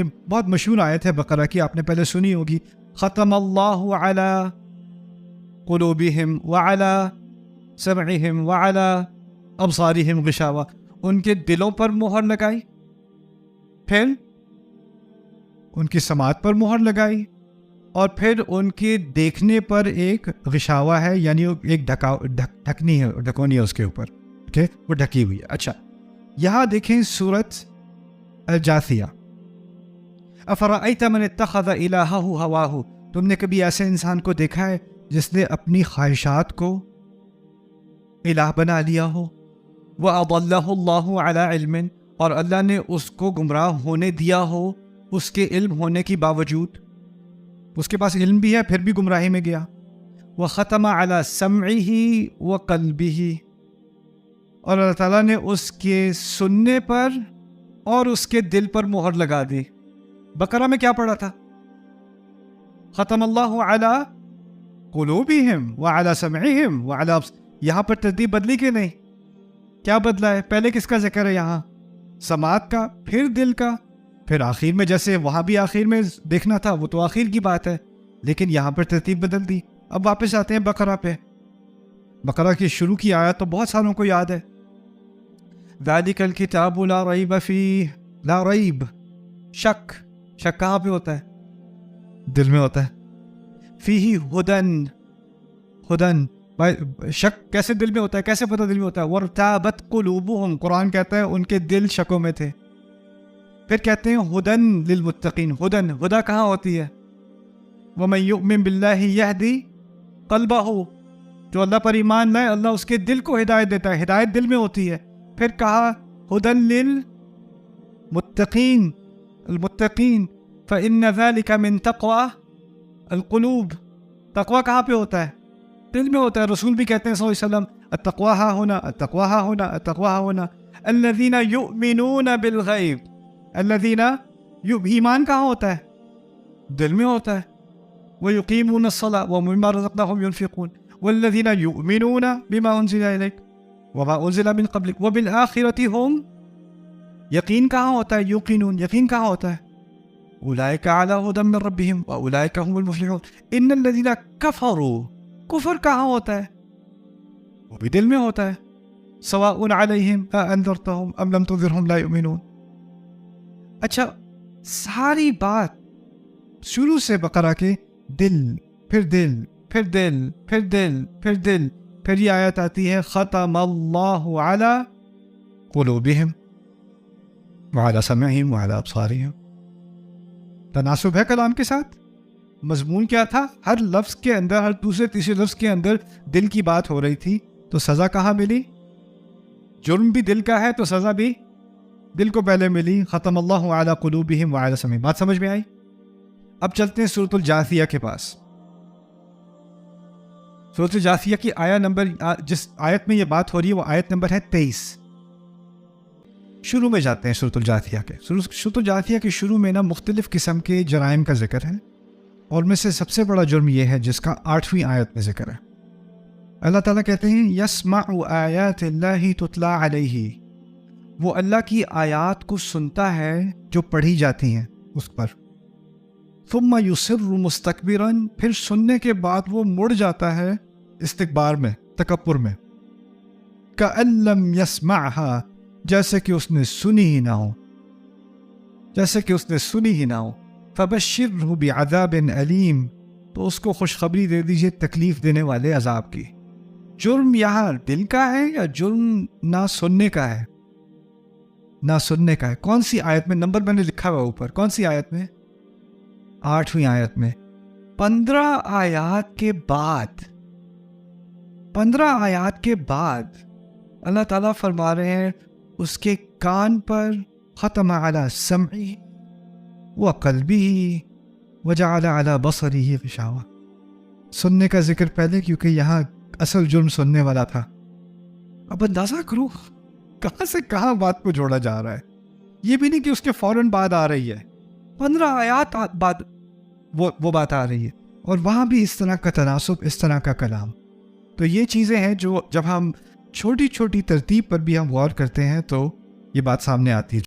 بہت مشہور آیت ہے بقرہ کی، آپ نے پہلے سنی ہوگی، ختم اللہ علی قلوبہم وعلی سمعہم وعلی ابصارہم غشاوہ، ان کے دلوں پر مہر لگائی، پھر ان کی سماعت پر مہر لگائی، اور پھر ان کے دیکھنے پر ایک غشاوہ ہے، یعنی ایک ڈھکنی ہے، ڈھکونی ہے اس کے اوپر، وہ ڈھکی ہوئی ہے۔ اچھا یہاں دیکھیں سورۃ الجاثیہ، افرأیت من اتخذ الہہ ہواہ، تم نے کبھی ایسے انسان کو دیکھا ہے جس نے اپنی خواہشات کو الہ بنا لیا ہو؟ وَأَضَلَّهُ اللَّهُ عَلَىٰ عِلْمٍ، اور اللہ نے اس کو گمراہ ہونے دیا ہو اس کے علم ہونے کی باوجود، اس کے پاس علم بھی ہے پھر بھی گمراہی میں گیا۔ وَخَتَمَ عَلَىٰ سَمْعِهِ وَقَلْبِهِ، اور اللہ تعالیٰ نے اس کے سننے پر اور اس کے دل پر مہر لگا دی۔ بقرہ میں کیا پڑھا تھا؟ ختم اللہ علی قلوبہم وعلی سمعہم وعلی، یہاں پر ترتیب بدلی کہ نہیں؟ کیا بدلا ہے؟ پہلے کس کا ذکر ہے یہاں؟ سماعت کا، پھر دل کا، پھر آخر میں جیسے وہاں بھی آخر میں دیکھنا تھا وہ تو آخر کی بات ہے، لیکن یہاں پر ترتیب بدل دی۔ اب واپس آتے ہیں بقرہ پہ۔ بقرہ کی شروع کی آیت تو بہت ساروں کو یاد ہے، ذالک الکتاب لا ریب فیہ، لا ریب، شک، شک کہاں پہ ہوتا ہے؟ دل میں ہوتا ہے۔ فیہ ہدن، ہدن، شک کیسے دل میں ہوتا ہے؟ کیسے پتہ دل میں ہوتا ہے؟ وارتابت قلوبہم، قرآن کہتا ہے ان کے دل شکوں میں تھے۔ پھر کہتے ہیں ہدن للمتقین، ہدن، ہدا کہاں ہوتی ہے؟ ومن یؤمن باللہ یہدی قلبہ، جو اللہ پر ایمان لائے اللہ اس کے دل کو ہدایت دیتا ہے، ہدایت دل میں ہوتی ہے۔ پھر کہا ہدن للمتقین، المتقین، فإن ذلک من تقوی القلوب، تقوی کہاں پہ ہوتا ہے؟ دل میں ہوتا ہے۔ رسول بھی کہتے ہیں صلی اللہ علیہ وسلم التقوی ہا ہونا، التقوی ہا ہونا، التقوی ہا ہونا، الذین یؤمنون بالغیب، الذین، ایمان کہاں ہوتا ہے؟ دل میں ہوتا ہے۔ ویقیمون الصلاۃ ومما رزقناہم ینفقون، والذین یؤمنون بما انزل الیک وما انزل من قبلک وبالآخرۃ ہم، یقین کہاں ہوتا ہے؟ یوقنون، یقین کہاں ہوتا ہے؟ اولئک علی ھدی من ربہم واولئک هم المفلحون۔ ان الذین کفروا، کفر کہاں ہوتا ہے؟ وہ بھی دل میں ہوتا ہے۔ سواء علیہم اانذرتہم ام لم تنذرہم لا یؤمنون۔ اچھا ساری بات شروع سے بقرہ کے دل، پھر دل، پھر دل، پھر دل، پھر دل، پھر یہ آیت آتی ہے ختم اللہ علی قلوبہم وعلی سمعہم وعلی ابصارہم۔ تناسب ہے کلام کے ساتھ؟ مضمون کیا تھا؟ ہر لفظ کے اندر، ہر دوسرے تیسرے لفظ کے اندر دل کی بات ہو رہی تھی، تو سزا کہاں ملی؟ جرم بھی دل کا ہے تو سزا بھی دل کو پہلے ملی، ختم اللہ علی قلوبہم وعلی سمعہم۔ بات سمجھ میں آئی؟ اب چلتے ہیں سورۃ الجاثیہ کے پاس۔ سورۃ الجاثیہ کی آیت نمبر، جس آیت میں یہ بات ہو رہی ہے وہ آیت نمبر ہے 23۔ شروع میں جاتے ہیں سورۃ الجاثیہ کے۔ سورۃ الجاثیہ کے شروع میں مختلف قسم کے جرائم کا ذکر ہے، اور میں سے سب سے بڑا جرم یہ ہے جس کا 8ویں آیت میں ذکر ہے۔ اللہ تعالیٰ کہتے ہیں یسمع آیات اللہ تتلی علیہ، وہ اللہ کی آیات کو سنتا ہے جو پڑھی جاتی ہیں اس پر، ثم یصر مستکبرا، پھر سننے کے بعد وہ مڑ جاتا ہے استکبار میں، تکبر میں، کأن لم یسمعها، جیسے کہ اس نے سنی ہی نہ ہو، جیسے کہ اس نے سنی ہی نہ ہو۔ فبشرہ بعذاب علیم، تو اس کو خوشخبری دے دیجئے تکلیف دینے والے عذاب کی۔ جرم یہاں دل کا ہے یا جرم نہ سننے کا ہے؟ نہ سننے کا ہے۔ کون سی آیت میں؟ نمبر میں نے لکھا ہوا اوپر، کون سی آیت میں؟ 8ویں آیت میں۔ 15 آیات کے بعد، 15 آیات کے بعد اللہ تعالیٰ فرما رہے ہیں اس کے کان پر ختم علی سمعہ وقلبہ وجعل علی بصرہ غشاوہ۔ سننے کا ذکر پہلے، کیونکہ یہاں اصل جرم سننے والا تھا۔ اب اندازہ کرو کہاں سے کہاں بات کو جوڑا جا رہا ہے۔ یہ بھی نہیں کہ اس کے فوراً بعد آ رہی ہے، 15 آیات بعد وہ بات آ رہی ہے، اور وہاں بھی اس طرح کا تناسب، اس طرح کا کلام۔ تو یہ چیزیں ہیں جو جب ہم چھوٹی چھوٹی ترتیب پر بھی ہم غور کرتے ہیں تو یہ بات سامنے آتی ہے۔